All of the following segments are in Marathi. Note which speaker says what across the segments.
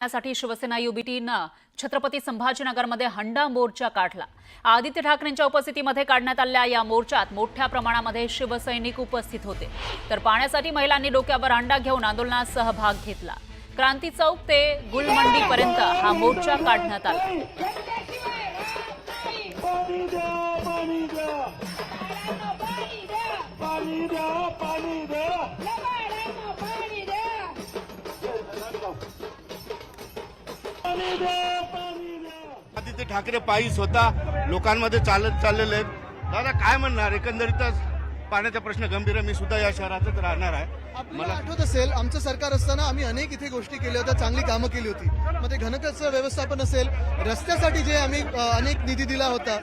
Speaker 1: यासाठी शिवसेना युबीटीनं छत्रपती संभाजीनगरमध्ये हंडा मोर्चा काढला। आदित्य ठाकरेंच्या उपस्थितीमध्ये काढण्यात आलेल्या या मोर्चात मोठ्या प्रमाणामध्ये शिवसैनिक उपस्थित होते। तर पाण्यासाठी महिलांनी डोक्यावर हंडा घेऊन आंदोलनात सहभाग घेतला। क्रांती चौक ते गुलमंडी पर्यंत हा मोर्चा काढण्यात आला।
Speaker 2: आदित्य ठाकरे पायी स्वतः लोकांमध्ये चालत चाललेले आहेत। दादा काय म्हणणार, एकंदरीतच पाण्याचा प्रश्न गंभीर आहे। मी सुद्धा या शहरातच राहणार आहे।
Speaker 3: मला आठवत असेल आमचं सरकार असताना आम्ही अनेक इथे गोष्टी केल्या होत्या, चांगली कामं केली होती। मग ते घनकचरा व्यवस्थापन असेल, रस्त्यासाठी जे आम्ही अनेक निधी दिला होता,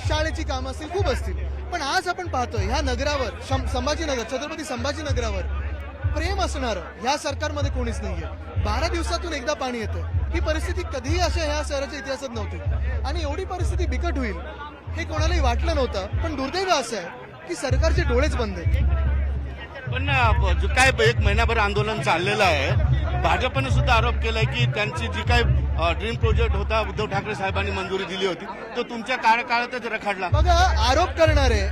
Speaker 3: शाळेची कामं असतील, खूप असतील। पण आज आपण पाहतोय ह्या नगरावर, संभाजीनगर, छत्रपती संभाजीनगरावर प्रेम असणारं ह्या सरकारमध्ये कोणीच नाहीये। 12 दिवसातून एकदा पाणी येतं। ही परिस्थिती कधीही अशा ह्या शहराच्या इतिहासात नव्हती आणि एवढी परिस्थिती बिकट होईल हे कोणालाही वाटलं नव्हतं। पण दुर्दैव असं आहे की सरकारचे डोळेच बंद आहेत।
Speaker 2: पण जो काय एक महिनाभर आंदोलन चाललेलं आहे, भाजपने सुद्धा आरोप केलाय की त्यांची जी काय ड्रीम प्रोजेक्ट होता, उद्धव ठाकरे साहेबांनी मंजुरी दिली होती, तो तुमच्या कार्यकाळातच रखडला।
Speaker 3: बघा, आरोप करणारे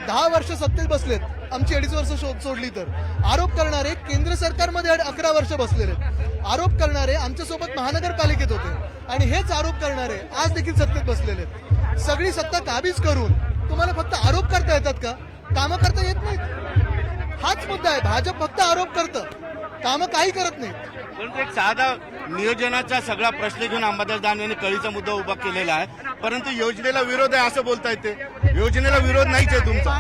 Speaker 3: 10 वर्ष सत्तेत बसलेत, आमची 2.5 वर्ष सोडली तर। आरोप करणारे केंद्र सरकारमध्ये 11 वर्ष बसलेले। आरोप करणारे आमच्यासोबत महानगरपालिकेत होते आणि हेच आरोप करणारे आज देखील सत्तेत बसलेले आहेत। सगळी सत्ता काबीज करून तुम्हाला फक्त आरोप करता येतात का? कामं करता येत नाहीत। हाच मुद्दा आहे। भाजप फक्त आरोप करतं, कामं काही करत नाहीत।
Speaker 2: परंतु एक साधा नियोजनाचा सगळा प्रश्न घेऊन अंबादास दानवे यांनी कळीचा मुद्दा उभा केलेला आहे, परंतु योजनेला विरोध आहे असं बोलता येते। योजनेला विरोध नाहीच आहे तुमचा।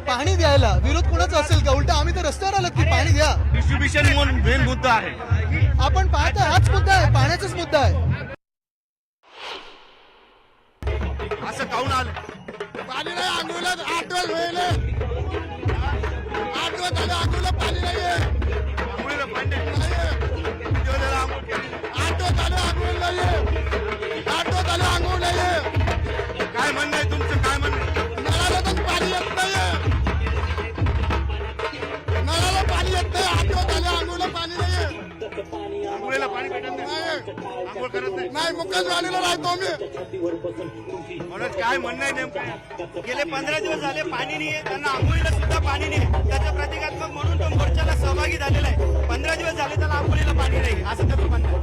Speaker 3: पाणी द्यायला विरोध कोणाचा असेल का? उलटा आम्ही तर रस्त्यावर आलो की पाणी द्या।
Speaker 2: डिस्ट्रीब्युशन म्हणून मेन मुद्दा आहे।
Speaker 3: आपण पाहता हाच मुद्दा आहे, पाण्याचाच मुद्दा आहे।
Speaker 2: असं काऊन आलं?
Speaker 4: पाणी नाही, आंघोळीला 8 दिवस होईल। 8 दिवस झाले आंघोळीला पाणी नाहीये।
Speaker 2: आंघोळीला पाणी नाही. योजनेला आंघोळ केली.
Speaker 4: 8 दिवस झाले आंघोळ नाहीये। 8 दिवस झाले आंघोळ नाहीये।
Speaker 2: काय म्हणणं आहे तुमचं? काय म्हणणं आहे?
Speaker 4: नळाला पण पाणी येत नाहीये। नळाला पाणी येत नाही। 8 दिवस झाले आंघोळीला पाणी नाहीये।
Speaker 2: आंघोळीला पाणी भेटत नाही, आंघोळ करत नाही।
Speaker 4: नाही, मुक्काच वाढीला राहतो मी।
Speaker 2: म्हणून काय म्हणणं आहे नेमकं?
Speaker 5: गेले 15 दिवस झाले पाणी नाहीये, त्यांना आंघोळीला सुद्धा पाणी नाही। त्याच्या प्रतिकात्मक म्हणून तो मोर्चाला सहभागी झालेला आहे। 15 दिवस झाले त्याला आंघोळीला पाणी नाही, असं त्याचं म्हणणं आहे।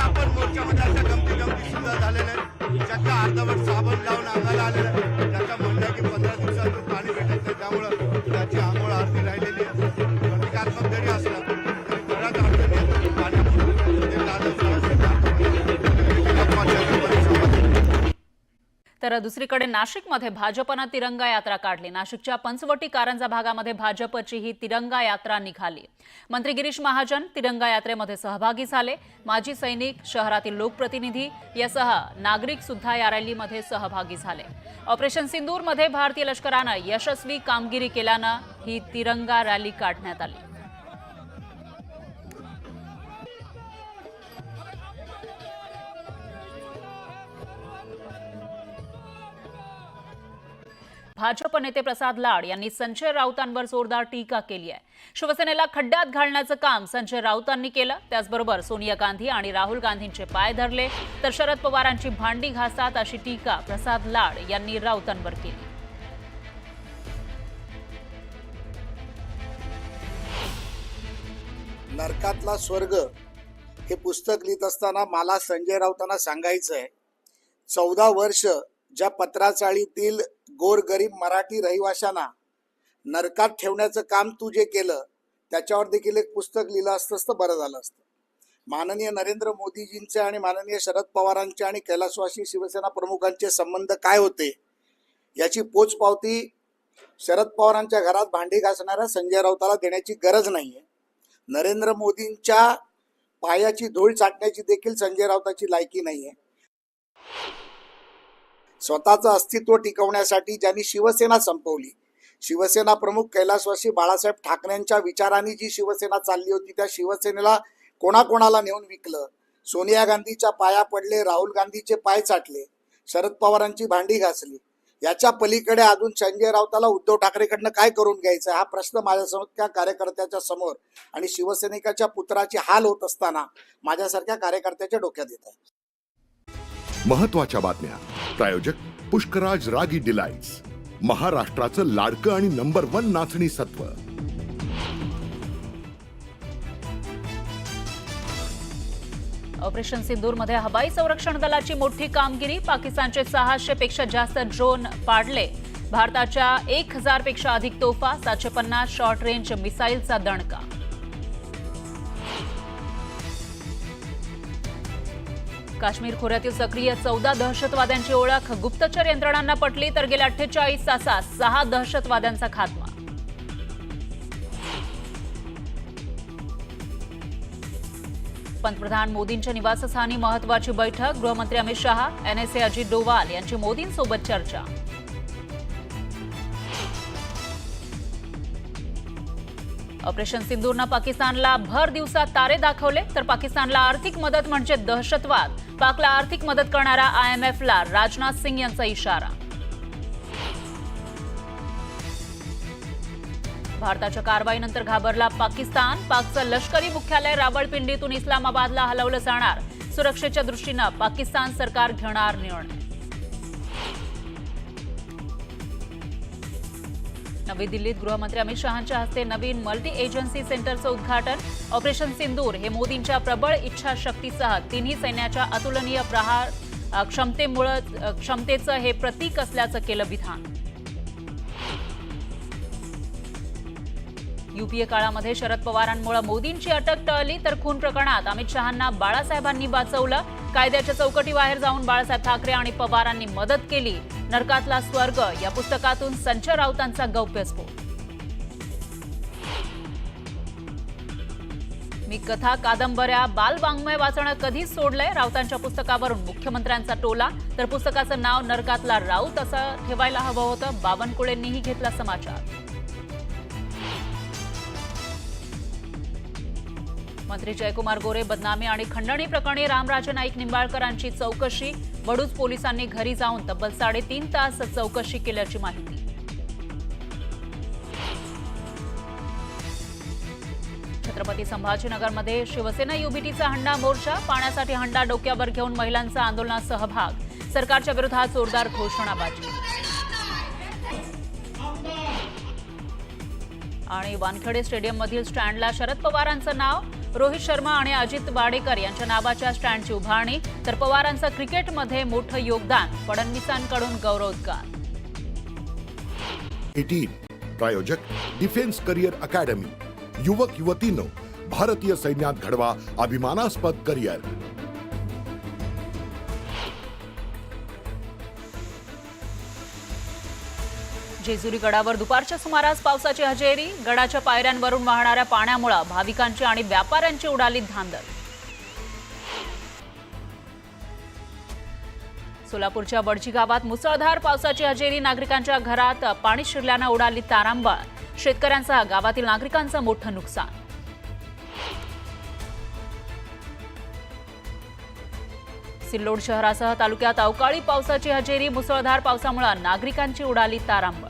Speaker 2: आपण मोर्चामध्ये अशा गमती सुद्धा झालेल्या आहेत, ज्याचा अर्धवट साबण लावून अंगाला आलेला आहे। त्याचं म्हणणं आहे की 15 दिवसातून पाणी भेटत नाही, त्यामुळं त्याची आंघोळ अर्धी राहिलेली आहे। प्रतिकात्मक जरी असला तरी बऱ्याच अडचणी आहेत पाण्यामुळे।
Speaker 1: तर दुसरीकडे नाशिकमध्ये भाजपनं तिरंगा यात्रा काढली। नाशिकच्या पंचवटी कारंजा भागामध्ये भाजपची ही तिरंगा यात्रा निघाली। मंत्री गिरीश महाजन तिरंगा यात्रेमध्ये सहभागी झाले। माजी सैनिक, शहरातील लोकप्रतिनिधी यासह नागरिक सुद्धा या रॅलीमध्ये सहभागी झाले। ऑपरेशन सिंदूरमध्ये भारतीय लष्करानं यशस्वी कामगिरी केल्यानं ही तिरंगा रॅली काढण्यात आली। भाजप नेते प्रसाद लाड यांनी संजय राऊतांवर जोरदार टीका केली आहे। शिवसेनेला खड्ड्यात घालण्याचं काम संजय राऊतांनी केलं। त्याचबरोबर सोनिया गांधी आणि राहुल गांधींचे पाय धरले, तर शरद पवारांची भांडी घासतात अशी टीका प्रसाद लाड यांनी राऊतांवर केली।
Speaker 6: नरकातला स्वर्ग हे पुस्तक लिहित असताना मला संजय राऊतांना सांगायचं आहे, 14 वर्ष ज्या पत्राचाळीतील गोरगरीब मराठी रहिवाशांना नरकात ठेवण्याचं काम तू जे केलं, त्याच्यावर देखील एक पुस्तक लिहिलं असतंस तर बरं झालं असतं। माननीय नरेंद्र मोदीजींचे आणि माननीय शरद पवारांचे आणि कैलासवासी शिवसेना प्रमुखांचे संबंध काय होते याची पोचपावती शरद पवारांच्या घरात भांडी घासणाऱ्या संजय राऊताला देण्याची गरज नाहीये। नरेंद्र मोदींच्या पायाची धूळ चाटण्याची देखील संजय राऊताची लायकी नाहीये। स्वतःचं अस्तित्व टिकवण्यासाठी ज्यांनी शिवसेना संपवली, शिवसेना प्रमुख कैलासवासी बाळासाहेब ठाकरेंच्या विचारांनी जी शिवसेना चालली होती, त्या शिवसेनेला कोणाकोणाला नेऊन विकलं। सोनिया गांधीच्या पाया पडले, राहुल गांधीचे पाय चाटले, शरद पवारांची भांडी घासली। याच्या पलीकडे अजून संजय राऊताला उद्धव ठाकरेकडनं काय करून घ्यायचं हा प्रश्न माझ्यासारख्या कार्यकर्त्याच्या समोर आणि शिवसैनिकाच्या पुत्राची हाल होत असताना माझ्यासारख्या कार्यकर्त्याच्या डोक्यात येत आहे.
Speaker 7: महत्त्वाच्या बातम्या. प्रायोजक पुष्कराज रागी डिलाइट्स, महाराष्ट्राचं लाडकं आणि नंबर 1 नाचणी सत्व.
Speaker 1: ऑपरेशन सिंदूरमध्ये हवाई संरक्षण दलाची मोठी कामगिरी. पाकिस्तानचे 600 पेक्षा जास्त ड्रोन पाडले. भारताच्या 1000 पेक्षा अधिक तोफा, 750 शॉर्ट रेंज मिसाईलचा दणका. काश्मीर खोऱ्यातील सक्रिय 14 दहशतवाद्यांची ओळख. गुप्तचर यंत्रणांना पटली तर गेल्या 48 तासात 6 दहशतवाद्यांचा खात्मा. पंतप्रधान मोदींच्या निवासस्थानी महत्वाची बैठक. गृहमंत्री अमित शहा, एनएसए अजित डोवाल यांची मोदींसोबत चर्चा. ऑपरेशन सिंदूरनं पाकिस्तानला भर दिवसात तारे दाखवले तर पाकिस्तानला आर्थिक मदत म्हणजे दहशतवाद. पाकला आर्थिक मदत करणाऱ्या आयएमएफला राजनाथ सिंग यांचा इशारा. भारताच्या कारवाईनंतर घाबरला पाकिस्तान. पाकचं लष्करी मुख्यालय रावळपिंडीतून इस्लामाबादला हलवलं जाणार. सुरक्षेच्या दृष्टीनं पाकिस्तान सरकार घेणार निर्णय. नवी दिल्लीत गृहमंत्री अमित शहांच्या हस्ते नवीन मल्टी एजन्सी सेंटरचं उद्घाटन. ऑपरेशन सिंदूर हे मोदींच्या प्रबळ इच्छाशक्तीसह तिन्ही सैन्याच्या अतुलनीय प्रहार क्षमतेचं हे प्रतीक असल्याचं केलं विधान. युपीए काळामध्ये शरद पवारांमुळे मोदींची अटक टळली तर खून प्रकरणात अमित शहांना बाळासाहेबांनी वाचवलं. कायद्याच्या चौकटीबाहेर जाऊन बाळासाहेब ठाकरे आणि पवारांनी मदत केली. नरकातला स्वर्ग या पुस्तकातून संजय राऊतांचा गौप्यस्फोट. मी कथा, कादंबऱ्या, बालवाङ्मय वाचणं कधीच सोडलंय. राऊतांच्या पुस्तकावरून मुख्यमंत्र्यांचा टोला तर पुस्तकाचं नाव नरकातला राऊत असं ठेवायला हवं होतं. बावनकुळेंनीही घेतला समाचार. मंत्री जयकुमार गोरे बदनामी आणि खंडणी प्रकरणी रामराजे नाईक निंबाळकरांची चौकशी. वडूज पोलिसांनी घरी जाऊन तब्बल 3.5 तास चौकशी केल्याची माहिती. छत्रपती संभाजीनगरमध्ये शिवसेना युबीटीचा हंडा मोर्चा. पाण्यासाठी हंडा डोक्यावर घेऊन महिलांचा आंदोलनात सहभाग. सरकारच्या विरोधात जोरदार घोषणाबाजी. आणि वानखेडे स्टेडियममधील स्टँडला शरद पवारांचं नाव. रोहित शर्मा आणि अजित वाडेकर यांच्या नावाच्या स्टँडची उभारणी तर पवारांचं क्रिकेटमध्ये मोठं योगदान. फडणवीसांकडून गौरवोद्गार.
Speaker 7: 18 प्रायोजक डिफेन्स करिअर अकॅडमी. युवक युवतींनो, भारतीय सैन्यात घडवा अभिमानास्पद करिअर.
Speaker 1: जेजुरी गडावर दुपारच्या सुमारास पावसाची हजेरी. गडाच्या पायऱ्यांवरून वाहणाऱ्या पाण्यामुळे भाविकांची आणि व्यापाऱ्यांची उडाली धांदल. सोलापूरच्या वडजी गावात मुसळधार पावसाची हजेरी. नागरिकांच्या घरात पाणी शिरल्यानं उडाली तारांबळ. शेतकऱ्यांसह गावातील नागरिकांचं मोठं नुकसान. सिल्लोड शहरासह तालुक्यात अवकाळी पावसाची हजेरी. मुसळधार पावसामुळे नागरिकांची उडाली तारांबळ.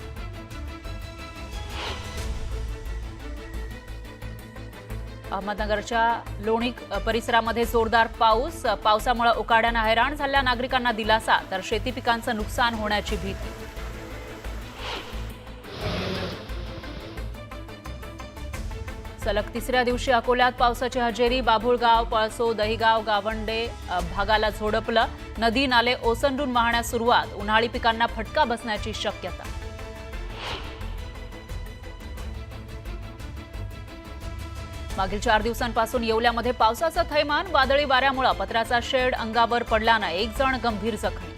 Speaker 1: अहमदनगरच्या लोणी परिसरामध्ये जोरदार पाऊस. पावसामुळे उकाड्यानं हैराण झालेल्या नागरिकांना दिलासा तर शेती पिकांचं नुकसान होण्याची भीती. सलग तिसऱ्या दिवशी अकोल्यात पावसाची हजेरी. बाभुळगाव, पळसो, दहिगाव, गावंडे भागाला झोडपलं. नदी नाले ओसंडून वाहण्यास सुरुवात. उन्हाळी पिकांना फटका बसण्याची शक्यता. मागील 4 दिवसांपासून येवल्यामध्ये पावसाचं थैमान. वादळी वाऱ्यामुळे पत्र्याचा शेड अंगावर पडल्यानं 1 जण गंभीर जखमी.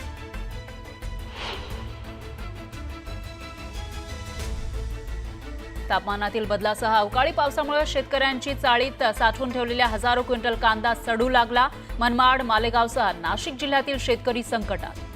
Speaker 1: तापमानातील बदलासह अवकाळी पावसामुळे शेतकऱ्यांची चाळीत साठवून ठेवलेल्या हजारो क्विंटल कांदा सडू लागला. मनमाड, मालेगावसह नाशिक जिल्ह्यातील शेतकरी संकटात.